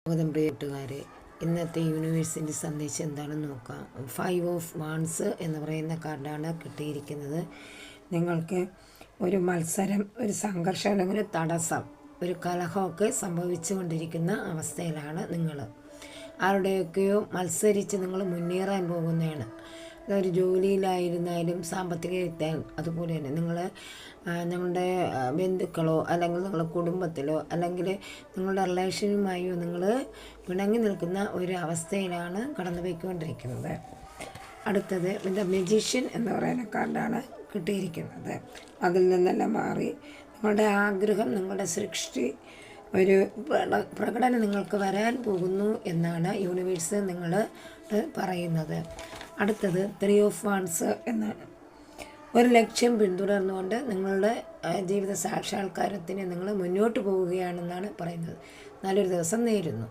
സ്വാഗതം പ്രിയ കൂട്ടുകാരെ. ഇന്നത്തെ യൂണിവേഴ്സിൻ്റെ സന്ദേശം എന്താണെന്ന് നോക്കാം. 5 ഓഫ് വാൺസ് എന്ന് പറയുന്ന കാർഡാണ് കിട്ടിയിരിക്കുന്നത്. നിങ്ങൾക്ക് ഒരു മത്സരം, ഒരു സംഘർഷം അല്ലെങ്കിൽ ഒരു തടസ്സം, ഒരു കലഹമൊക്കെ സംഭവിച്ചു കൊണ്ടിരിക്കുന്ന അവസ്ഥയിലാണ് നിങ്ങൾ. ആരുടെയൊക്കെയോ മത്സരിച്ച് നിങ്ങൾ മുന്നേറാൻ പോകുന്നതാണ്. അതൊരു ജോലിയിലായിരുന്നാലും സാമ്പത്തിക അതുപോലെ തന്നെ നിങ്ങളുടെ ബന്ധുക്കളോ അല്ലെങ്കിൽ നിങ്ങളുടെ കുടുംബത്തിലോ അല്ലെങ്കിൽ നിങ്ങളുടെ റിലേഷനുമായോ നിങ്ങൾ പിണങ്ങി നിൽക്കുന്ന ഒരു അവസ്ഥയിലാണ് കടന്നു പോയിക്കൊണ്ടിരിക്കുന്നത്. അടുത്തത് ദ മജീഷ്യൻ എന്ന് പറയുന്ന കാർഡാണ് കിട്ടിയിരിക്കുന്നത്. അതിൽ നിന്നെല്ലാം മാറി നിങ്ങളുടെ ആഗ്രഹം, നിങ്ങളുടെ സൃഷ്ടി, ഒരു പ്രകടനം നിങ്ങൾക്ക് വരാൻ പോകുന്നു എന്നാണ് യൂണിവേഴ്സ് നിങ്ങൾ പറയുന്നത്. അടുത്തത് 3 ഓഫ് വാൺസ് എന്നാണ്. ഒരു ലക്ഷ്യം പിന്തുടർന്നുകൊണ്ട് നിങ്ങളുടെ ജീവിത സാക്ഷാത്കാരത്തിന് നിങ്ങൾ മുന്നോട്ട് പോവുകയാണെന്നാണ് പറയുന്നത്. നല്ലൊരു ദിവസം നേരുന്നു.